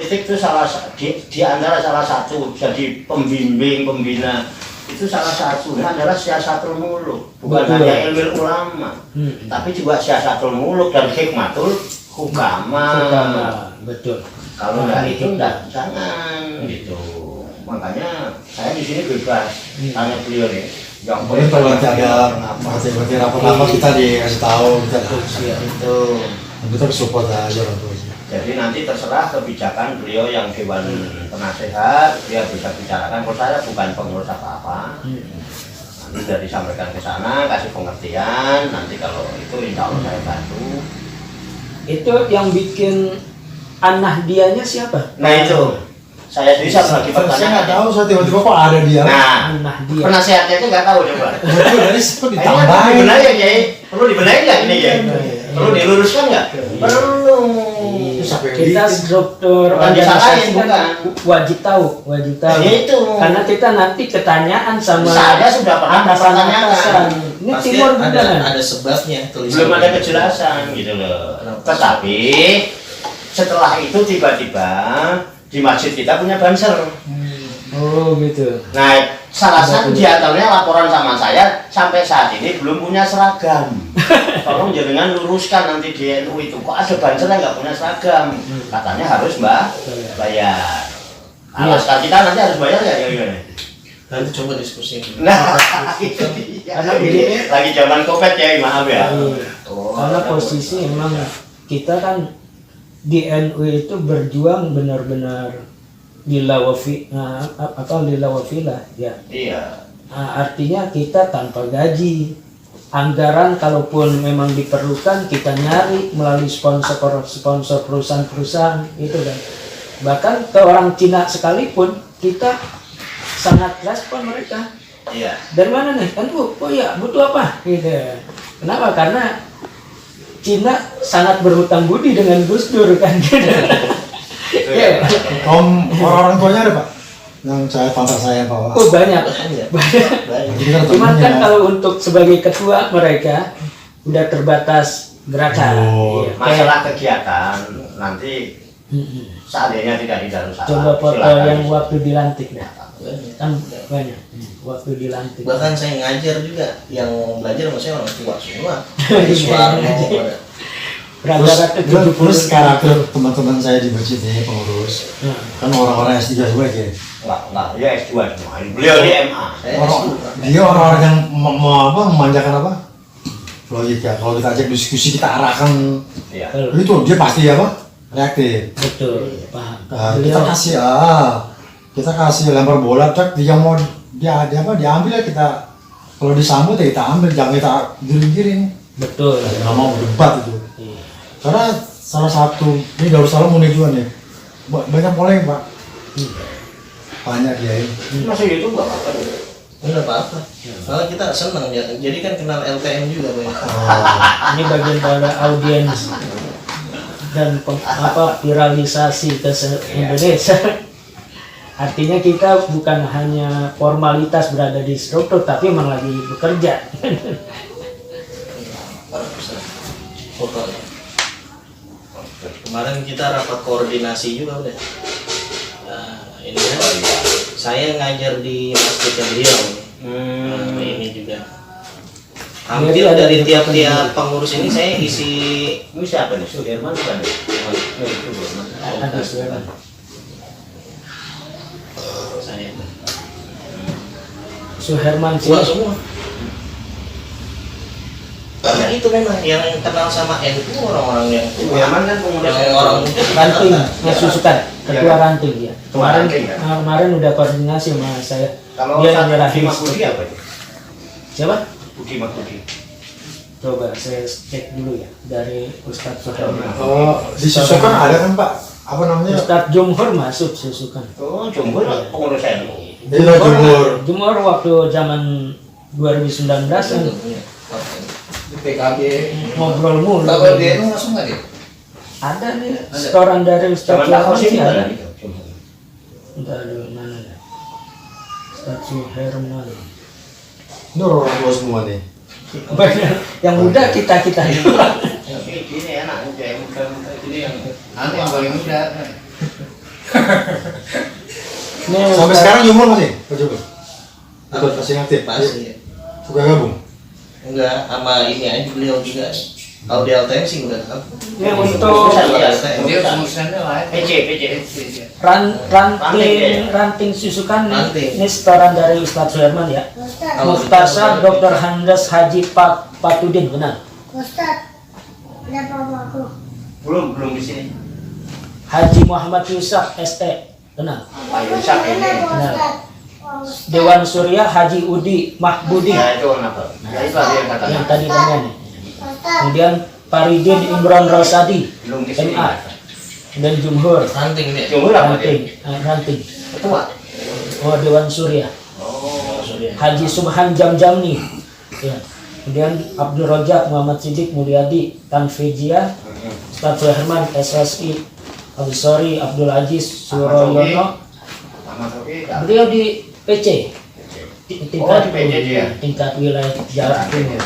itu di antara salah satu jadi pembimbing pembina itu salah satunya adalah siasatul muluk, bukan hanya ilmu ulama, tapi juga siasatul muluk dan hikmatul hukama. Betul. Kalau nggak itu jangan gitu. Makanya saya di sini bebas tanya beliau nih. Yang boleh kalau nanti ada materi apa kita dikasih tahu kita itu. Kita support aja orang tua. Jadi nanti terserah kebijakan beliau yang Dewan Penasehat, dia bisa bicarakan. Kalau saya bukan pengurus apa-apa, nanti sudah disampaikan ke sana, kasih pengertian. Nanti kalau itu insya Allah saya bantu. Itu yang bikin An-Nahdiyahnya siapa? Nah itu, saya sendiri lagi pertanyaan. Saya nggak tahu, saya tiba-tiba kok ada dia. Nah, penasehatnya itu nggak tahu coba. Jadi seperti ditambahin. Perlu dibenahi ya, Kiai? Perlu dibenahi nggak ini ya? Perlu diluruskan nggak? Perlu. Kita struktur organisasi kan wajib tahu. Itu. Karena kita nanti ketanyaan sama saya sudah pernah pertanyaan. Ini timur ada sebabnya. Belum ada kejelasan gitu loh. Tetapi setelah itu tiba-tiba di masjid kita punya banser. Oh gitu. Nah, salah satu di antaranya laporan sama saya sampai saat ini belum punya seragam. Tolong jangan luruskan nanti di NU itu. Kok ada banser yang nggak punya seragam? Katanya harus bayar. Alasan kita nanti harus bayar ya gimana? Nanti coba diskusi. Nah, itu dia. Karena begini, lagi zaman Covid ya, maaf ya. Karena posisi memang kita kan di NU itu berjuang benar-benar lillah wa fillah ya. Iya. Artinya kita tanpa gaji, anggaran kalaupun memang diperlukan kita nyari melalui sponsor perusahaan-perusahaan itu kan. Bahkan ke orang Cina sekalipun kita sangat respon mereka. Iya. Dari mana nih? NU. Oh ya, butuh apa? Gitu. Kenapa? Karena Cina sangat berhutang budi dengan Gus Dur kan. Ya. Orang tuanya ada Pak? Yang saya pantas saya bawa. Oh banyak. Cuman kan kalau untuk sebagai ketua mereka udah terbatas gerakan. Iya. Masalah kegiatan nanti seandainya tidak di Darussalam. Coba foto yang waktu dilantik dah. Kan banyak. Waktu dilantik. Bahkan saya ngajar juga, yang belajar maksudnya orang tua semua. Soeharto. Terus karakter teman-teman saya di masjid ini pengurus kan orang-orang S3 juga ya? Enggak, dia S2 semua. Beliau di MA. Dia orang-orang yang memanjakan apa? Logika. Kalau kita ajak diskusi kita arahkan, itu dia pasti reaktif. Betul, paham. Kita kasih lempar bola, dia mau diambil ya kita. Kalau disambut ya kita ambil, jangan kita giring-giring. Betul. Nggak mau debat itu. Karena salah satu ini Darussalam unik juga nih, banyak polemik Pak. Banyak ya ini. Masih itu nggak apa-apa. Nggak apa-apa. Kalau kita senang ya, jadi kan kenal LTM juga banyak. Ini bagian dari audiens dan viralisasi ke Indonesia. Artinya kita bukan hanya formalitas berada di struktur, tapi memang lagi bekerja. Kemarin kita rapat koordinasi juga udah. Nah, ini kan saya ngajar di masjidnya beliau nih. Ini juga. Hampir dari tiap-tiap pengurus ini saya isi. Ini siapa nih? Suherman bukan? Ada Suherman. Saya. Suherman sih. Semua. Karena itu memang yang kenal sama NU orang-orang yang Suherman kan pengurus orang ranting, Susukan, ketua ranting ya. Kemarin kemarin udah koordinasi sama saya. Kalau dia nyerahin Budi apa itu? Siapa? Budi Makudi. Coba saya cek dulu ya dari Ustadz Suherman. Oh, di Susukan ada kan Pak? Apa namanya? Ustadz Jumhur masuk Susukan. Oh, Jumhur pengurus NU. Jumhur waktu zaman 2019 kan. Di PKB Ngobrol mulu. kalau dia itu langsung nggak dia? Ada nih setoran dari Ustadz Suherman ada. Entah ada mana ya. Ustadz Suherman. Ini orang tua semua nih. Banyak yang muda kita itu. Ini enak, yang muda ini yang paling muda. Ini Sampai Ustaz- sekarang jomblo masih? Pak Joko? Ikut masih aktif? Masih. Suka gabung? Enggak, sama ini aja beliau juga. Kalau di LTM sih udah tahu. ini untuk Dia urusannya lain. PC. ranting susukan Ranting. ini setoran dari Ustadz Suherman ya. Mukhtasar Dr. Handes Haji Patudin, benar. Ustaz, ada papaku. Belum di sini. Haji Muhammad Yusuf ST, benar. Pak Yusak ini. Benar. Dewan Surya Haji Udi Mahbudi Ya itu kenapa? Ya itu ada yang kata. yang tadi nanya nih. Ustaz, Kemudian Faridin Imron Rosadi Belum di sini. MA dan Jumhur Ranting dia. Jumhur apa dia? Ranting. Ketua. Oh, Dewan Surya Oh, Surya. Haji Subhan Jamjamni ya. Kemudian Abdul Rojak Muhammad Siddiq Mulyadi Tanfijia Ustadz Suherman SSI Ansori Abdul Aziz Suroyono. Sama Sofi. Beliau di PC tingkat di PC dia. tingkat wilayah Jawa Timur.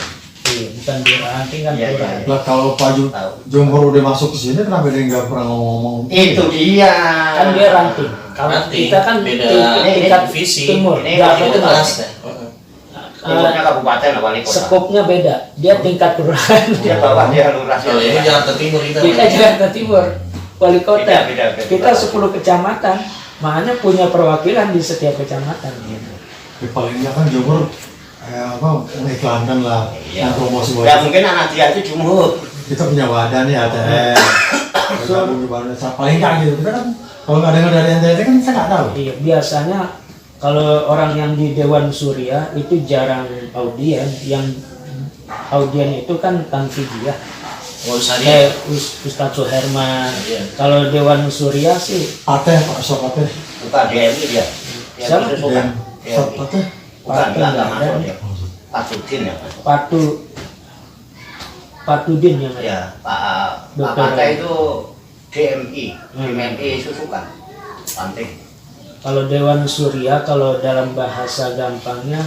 Iya, bukan di ranting kan Iya, kurang. iya. Lah kalau Pak Jombor udah masuk ke sini, kenapa dia nggak pernah ngomong-ngomong? Itu dia. Kan dia ranting. Kalau Ranting. kita kan Beda tingkat divisi. timur. Ini Nggak beda betul. Kelas deh. Lingkupnya kabupaten lah wali kota. Skopnya beda. Dia tingkat kelurahan. Dia bawah dia lurah. Kalau ini Jakarta Timur kita. Kita Jakarta Timur. Wali kota. Beda. Kita 10 kecamatan. Makanya punya perwakilan di setiap kecamatan. Gitu. Ya, paling nggak kan Jombor mengiklankan lah, Iya. promosi buat Ya mungkin anak dia itu Jumhur. kita punya wadah nih ATM. Gabung di wadah. Paling nggak gitu. Kita kan kalau nggak dengar dari NTT kan kita nggak tahu. Iya, biasanya kalau orang yang di Dewan Surya itu jarang audien. Yang audien itu kan Tanfijiyah. Mau syariah. Ustadz Suherman. Iya. Kalau Dewan Surya sih Ateh, Pak Sok Ateh. Bukan DMI dia. Dia Siapa? khusus bukan. Sok DMI. Ateh. Bukan, enggak masuk dia. Patudin ya masuk. Patudin yang ada. Ya, Pak Dokter. Pata itu DMI, Hmm. DMI susukan. Penting. Kalau Dewan Surya, kalau dalam bahasa gampangnya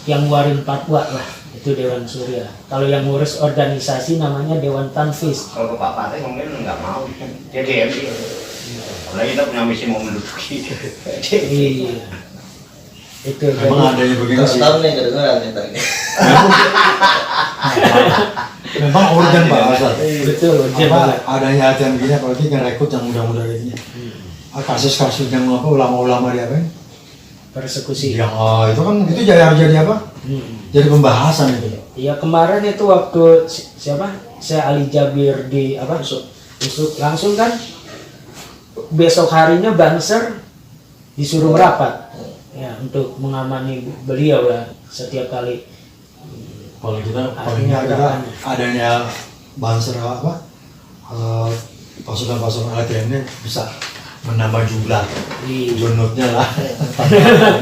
yang warin fatwa lah, itu Dewan Surya. Kalau yang ngurus organisasi namanya Dewan Tanfis. Kalau ke Pak Pate mungkin nggak mau. Dia DMI. Apalagi kita punya misi mau menduduki. Iya. Itu Memang ada yang begini sih. Tahu nih kedengeran nih tadi. Memang urgen Pak Asal. betul, urgent banget. Adanya ATM begini apalagi ngerekrut yang muda-muda gitu. Kasus-kasus yang apa ulama-ulama dia apa? Persekusi. Yang itu kan itu harus jadi apa? Jadi pembahasan itu. Iya, kemarin itu waktu siapa? Saya Ali Jabir di apa? Usuk langsung kan besok harinya Banser disuruh merapat. Ya, untuk mengamani beliau lah setiap kali. Kalau kita Artinya paling nggak kita gerakan. adanya banser apa? Pasukan-pasukan ATM ini bisa menambah jumlah Di unitnya lah.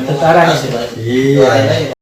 tentara Masih itu. banyak. Iya. Doain aja